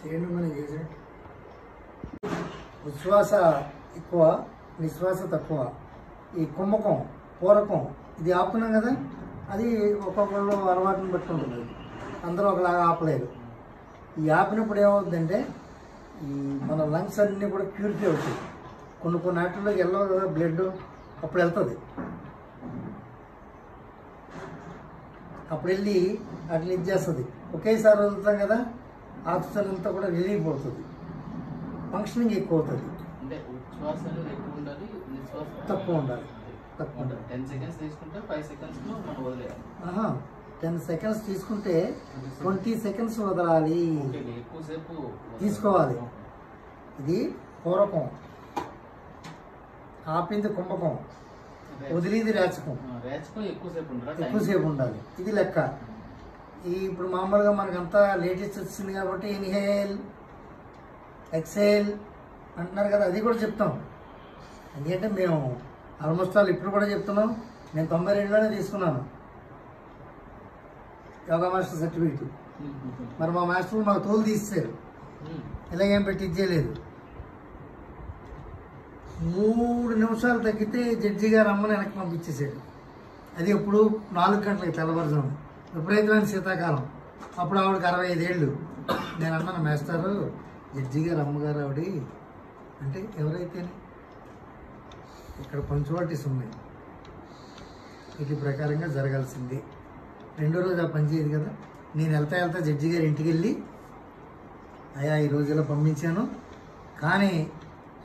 చేయండి మనం చేసినట్టు. ఉచ్ఛ్వాస ఎక్కువ, నిశ్వాస తక్కువ. ఈ కుంభకం పూరకం ఇది ఆపుతున్నాం కదా, అది ఒక్కొక్కళ్ళు అలవాటుని బట్టి ఉంటుంది. అందరూ ఒకలాగా ఆపలేరు. ఈ ఆపినప్పుడు ఏమవుతుందంటే ఈ మన లంగ్స్ అన్నీ కూడా ప్యూరిఫై అవుతాయి. కొన్ని వాటిల్లోకి వెళ్ళవు కదా బ్లడ్, అప్పుడు వెళ్తుంది. అప్పుడు వెళ్ళి అట్లా ఇచ్చేస్తుంది. ఒకేసారి వదులుతాం కదా, ఆక్సిజన్ అంతా కూడా రిలీఫ్ అవుతుంది, ఫంక్షనింగ్ ఎక్కువ అవుతుంది. తక్కువ ఉండాలి. 10 seconds తీసుకుంటే 5 seconds మనం వదిలేయాలి. 10 seconds తీసుకుంటే 20 seconds వదలాలి, ఎక్కువసేపు తీసుకోవాలి. ఇది పూరకం, ఆపింది కుంభకం, వదిలింది రేచకం. ఎక్కువసేపు ఉండాలి. ఇది లెక్క. ఇప్పుడు మామూలుగా మనకంతా లేటెస్ట్ వచ్చింది కాబట్టి ఇన్హేల్ ఎక్సేల్ అంటున్నారు కదా, అది కూడా చెప్తాం. ఎందుకంటే మేము ఆల్మోస్ట్ ఆల్ ఇప్పుడు కూడా చెప్తున్నాం. నేను 92లోనే తీసుకున్నాను యోగా మాస్టర్ సర్టిఫికేట్. మరి మా మాస్టర్ మాకు తోలు తీసేశారు, ఇలాగేం పెట్టి ఇచ్చేయలేదు. 3 నిమిషాలు తగ్గితే జడ్జి గారు అమ్మని వెనక్కి పంపించేసాడు. అది ఎప్పుడు 4 గంటలకి తెల్లవారుజాము, విపరీతమైన శీతాకాలం. అప్పుడు ఆవిడకి 65 ఏళ్ళు. నేను అన్నాను, మాస్టారు జడ్జి గారు అమ్మగారు ఆవిడ అంటే, ఎవరైతేనే ఇక్కడ పంచువాలిటీస్ ఉన్నాయి, వీటి ప్రకారంగా జరగాల్సింది. రెండో రోజు ఆ పని చేయదు కదా. నేను వెళ్తా జడ్జి గారి ఇంటికి వెళ్ళి, అయ్యా ఈ రోజు ఇలా పంపించాను, కానీ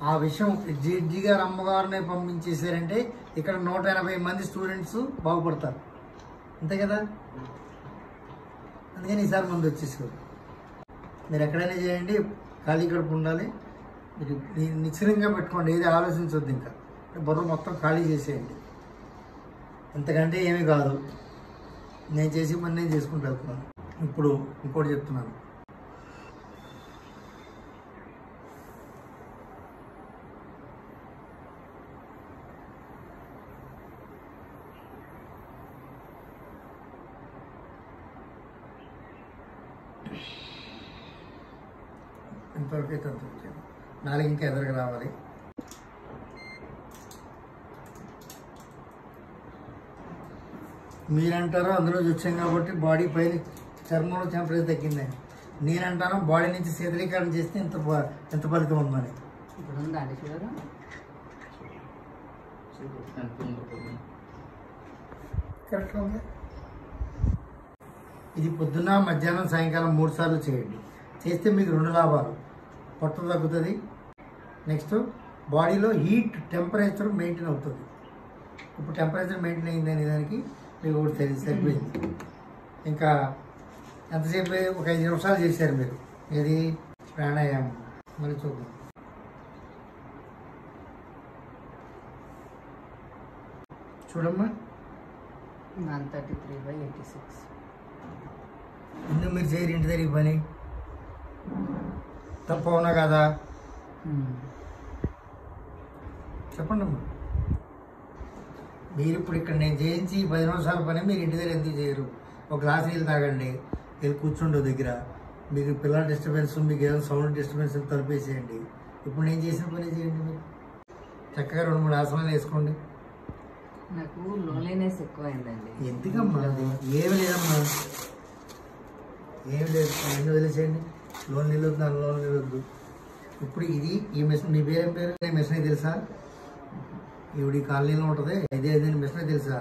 ఆ విషయం జడ్జి గారు అమ్మగారినే పంపించేశారంటే ఇక్కడ 180 మంది స్టూడెంట్స్ బాగుపడతారు, అంతే కదా. అందుకని ఈసారి మంది వచ్చేసారు. మీరు ఎక్కడైనా చేయండి, ఖాళీ కడుపు ఉండాలి. మీరు నిశ్చలంగా పెట్టుకోండి, ఏది ఆలోచించొద్దు. ఇంకా బుర్ర మొత్తం ఖాళీ చేసేయండి. అంతకంటే ఏమీ కాదు. నేను చేసి పని నేను చేసుకుంటూ వెళ్తున్నాను. ఇప్పుడు ఇంకోటి చెప్తున్నాను. ఎంతవరకు అయితే అంత వచ్చాను. 4 ఇంకా ఎదురుగా రావాలి. మీరంటారో అందులో వచ్చాం కాబట్టి బాడీ పైన చర్మంలో టెంపరేచర్ తగ్గిందని. నేనంటాను బాడీ నుంచి శీతలీకరణ చేస్తే ఎంత ఫలితం ఉందని. కరెక్ట్గా ఉంది. ఇది పొద్దున్న, మధ్యాహ్నం, సాయంకాలం 3 సార్లు చేయండి. చేస్తే మీకు 2 లాభాలు. పొట్ట తగ్గుతుంది, నెక్స్ట్ బాడీలో హీట్ టెంపరేచర్ మెయింటైన్ అవుతుంది. ఇప్పుడు టెంపరేచర్ మెయింటైన్ అయిందని దానికి మీకు ఒకటి తెలిసి సరిపోయింది. ఇంకా ఎంతసేపు? ఒక 5 నిమిషాలు చేశారు మీరు. ఇది ప్రాణాయామం. మళ్ళీ చూద్దాం. చూడమ్మా, 133/86. ఎందుకు మీరు చేయరు ఇంటి దగ్గర పని? తప్పు అవునా కదా? చెప్పండి అమ్మా. మీరు ఇప్పుడు ఇక్కడ నేను చేయించి 10 నిమిషాల పని మీరు ఇంటి దగ్గర ఎందుకు చేయరు? ఒక గ్లాస్ నీళ్ళు తాగండి, వెళ్ళి కూర్చోండి దగ్గర. మీకు పిల్లల డిస్టర్బెన్స్, మీకు ఏదైనా సౌండ్ డిస్టర్బెన్స్ తలిపేసేయండి. ఇప్పుడు నేను చేసిన పని చేయండి. మీరు చక్కగా 2-3 ఆసనాలు వేసుకోండి. నాకు లోన్లీనెస్ ఎక్కువైందండి. ఎందుకమ్మా? ఏమి లేదమ్మా, ఏమి లేదు. అన్నీ వదిలేసేయండి. లోన్ నిలవద్దు, దాని లోన్ నిలవద్దు. ఇప్పుడు ఇది ఈ మిషన్, మీ పేరేం పేరు? మిషన్ తెలుసా? ఈవిడ కాలనీలో ఉంటుంది. ఇదే మిషన్ తెలుసా?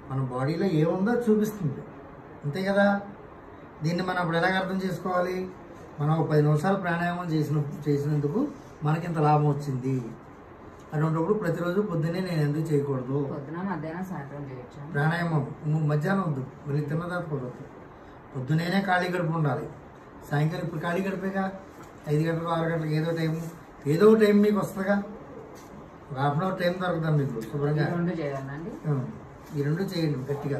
మన బాడీలో ఏముందో చూపిస్తుంది, అంతే కదా. దీన్ని మనం అప్పుడు ఎలాగ అర్థం చేసుకోవాలి? మనం 10 నిమిషాలు ప్రాణాయామం చేసినందుకు మనకింత లాభం వచ్చింది. అటువంటిప్పుడు ప్రతిరోజు పొద్దున్నే నేను ఎందుకు చేయకూడదు? ప్రాణాయామం మధ్యాహ్నం వద్దు, మళ్ళీ తిన్న తర్వాత కుదరదు. పొద్దున్నే ఖాళీ గడుపు ఉండాలి. సాయంకాలం ఇప్పుడు ఖాళీ గడిపేగా 5 గంటలకు 6 గంటలకు ఏదో టైం మీకు వస్తుందిగా. ఒక ½ అవర్ టైం దొరుకుతాం మీకు శుభ్రంగా. ఈ 2 చేయండి గట్టిగా.